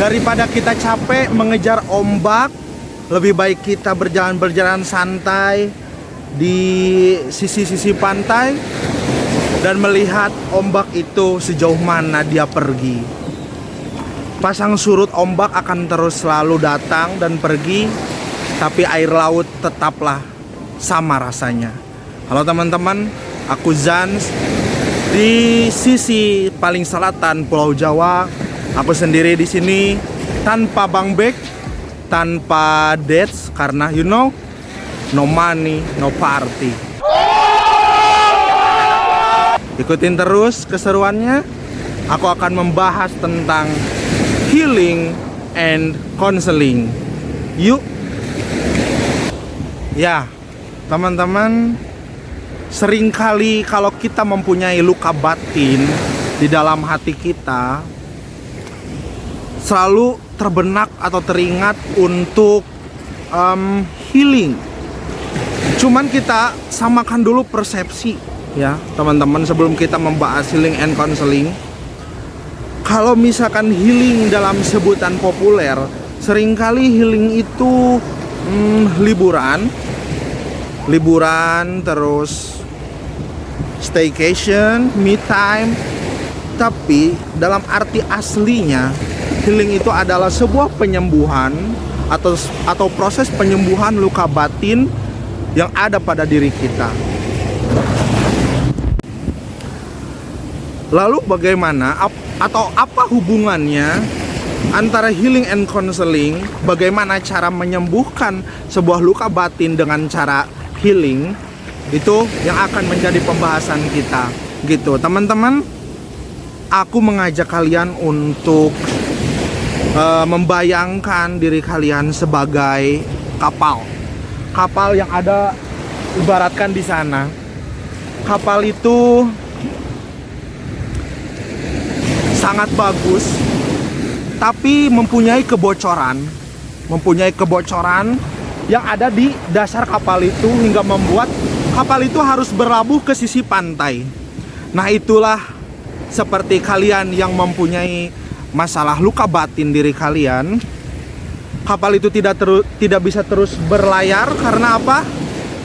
Daripada kita capek mengejar ombak, lebih baik kita berjalan-berjalan santai di sisi-sisi pantai dan melihat ombak itu sejauh mana dia pergi. Pasang surut ombak akan terus selalu datang dan pergi, tapi air laut tetaplah sama rasanya. Halo teman-teman, aku Zans di sisi paling selatan Pulau Jawa. Aku sendiri di sini tanpa Bang Bek, tanpa dates karena no money, no party. Ikutin terus keseruannya. Aku akan membahas tentang healing and counseling. Yuk. Ya, teman-teman, seringkali kalau kita mempunyai luka batin di dalam hati kita, selalu terbenak atau teringat untuk healing. Cuman kita samakan dulu persepsi ya teman-teman sebelum kita membahas healing and counseling. Kalau misalkan healing dalam sebutan populer, seringkali healing itu liburan terus staycation, me time. Tapi dalam arti aslinya, healing itu adalah sebuah penyembuhan atau proses penyembuhan luka batin yang ada pada diri kita. Lalu bagaimana atau apa hubungannya antara healing and counseling? Bagaimana cara menyembuhkan sebuah luka batin dengan cara healing? Itu yang akan menjadi pembahasan kita. Gitu, teman-teman. Aku mengajak kalian untuk membayangkan diri kalian sebagai kapal yang ada ibaratkan di sana. Kapal itu sangat bagus, tapi mempunyai kebocoran yang ada di dasar kapal itu hingga membuat kapal itu harus berlabuh ke sisi pantai. Nah, itulah seperti kalian yang mempunyai masalah luka batin diri kalian. Kapal itu tidak bisa terus berlayar karena apa?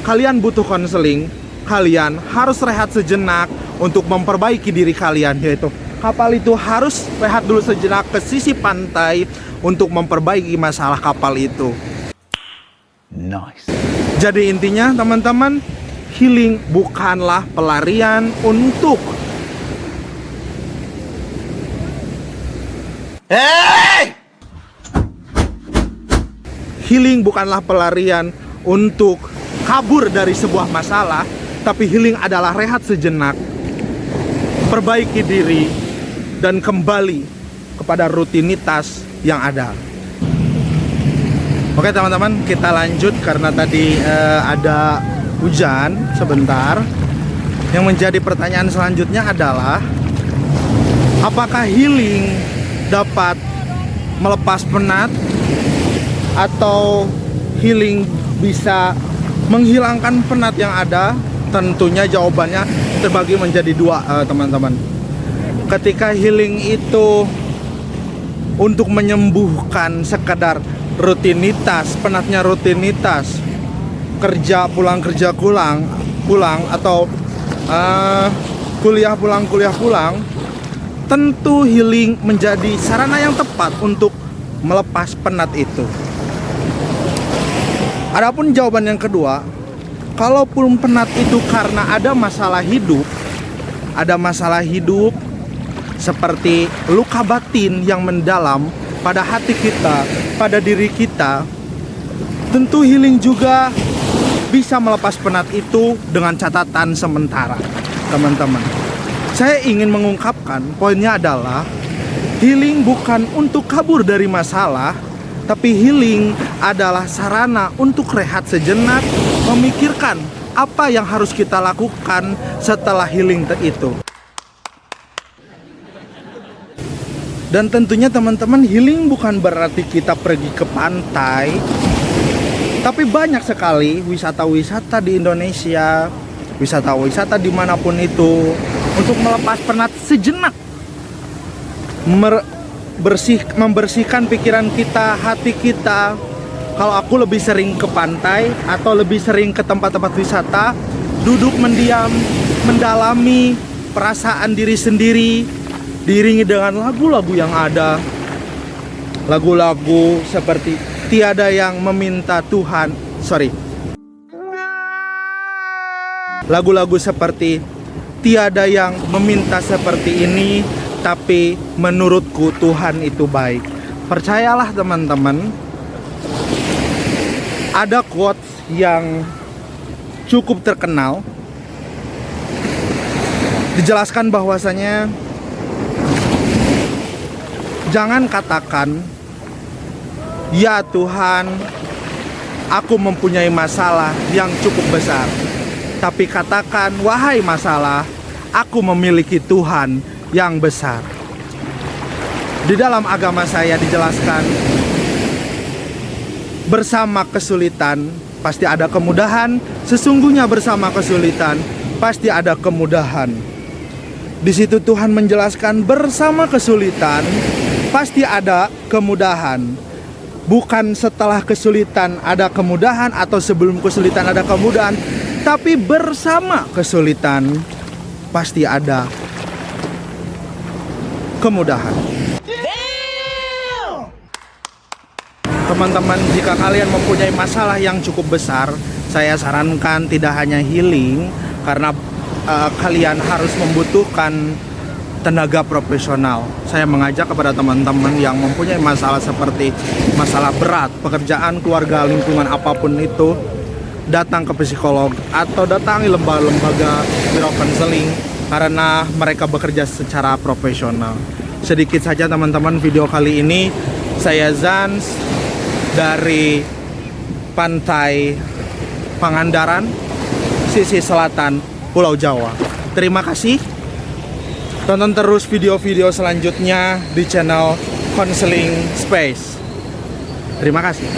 Kalian butuh konseling. Kalian harus rehat sejenak untuk memperbaiki diri kalian, yaitu kapal itu harus rehat dulu sejenak ke sisi pantai untuk memperbaiki masalah kapal itu. Nice. Jadi intinya teman-teman, healing bukanlah pelarian untuk healing bukanlah pelarian untuk kabur dari sebuah masalah, tapi healing adalah rehat sejenak, perbaiki diri, dan kembali kepada rutinitas yang ada. Oke teman-teman, kita lanjut karena tadi ada hujan sebentar. Yang menjadi pertanyaan selanjutnya adalah, apakah healing dapat melepas penat atau healing bisa menghilangkan penat yang ada? Tentunya jawabannya terbagi menjadi dua, teman-teman. Ketika healing itu untuk menyembuhkan sekadar rutinitas, penatnya rutinitas, kerja pulang atau kuliah pulang, tentu healing menjadi sarana yang tepat untuk melepas penat itu. Adapun jawaban yang kedua, kalaupun penat itu karena ada masalah hidup seperti luka batin yang mendalam pada hati kita, pada diri kita, tentu healing juga bisa melepas penat itu dengan catatan sementara, teman-teman. Saya ingin mengungkapkan poinnya adalah healing bukan untuk kabur dari masalah, tapi healing adalah sarana untuk rehat sejenak, memikirkan apa yang harus kita lakukan setelah healing itu. Dan tentunya teman-teman, healing bukan berarti kita pergi ke pantai, tapi banyak sekali wisata-wisata di Indonesia, wisata-wisata dimanapun itu, untuk melepas penat sejenak, membersihkan pikiran kita, hati kita. Kalau aku lebih sering ke pantai atau lebih sering ke tempat-tempat wisata, duduk mendiam, mendalami perasaan diri sendiri, diiringi dengan lagu-lagu yang ada. Lagu-lagu seperti tiada yang meminta Tuhan, lagu-lagu seperti tiada yang meminta seperti ini, tapi menurutku Tuhan itu baik. Percayalah teman-teman, ada quotes yang cukup terkenal, dijelaskan bahwasanya jangan katakan, ya Tuhan, aku mempunyai masalah yang cukup besar, tapi katakan, wahai masalah, aku memiliki Tuhan yang besar. Di dalam agama saya dijelaskan, bersama kesulitan pasti ada kemudahan. Sesungguhnya bersama kesulitan pasti ada kemudahan. Di situ Tuhan menjelaskan, bersama kesulitan pasti ada kemudahan. Bukan setelah kesulitan ada kemudahan atau sebelum kesulitan ada kemudahan, tapi bersama kesulitan pasti ada kemudahan. Teman-teman, jika kalian mempunyai masalah yang cukup besar, saya sarankan tidak hanya healing, karena kalian harus membutuhkan tenaga profesional. Saya mengajak kepada teman-teman yang mempunyai masalah seperti masalah berat, pekerjaan, keluarga, lingkungan, apapun itu, datang ke psikolog atau datangi lembaga biro konseling, karena mereka bekerja secara profesional. Sedikit saja teman-teman video kali ini. Saya Zans dari Pantai Pangandaran, sisi selatan Pulau Jawa. Terima kasih. Tonton terus video-video selanjutnya di channel Counseling Space. Terima kasih.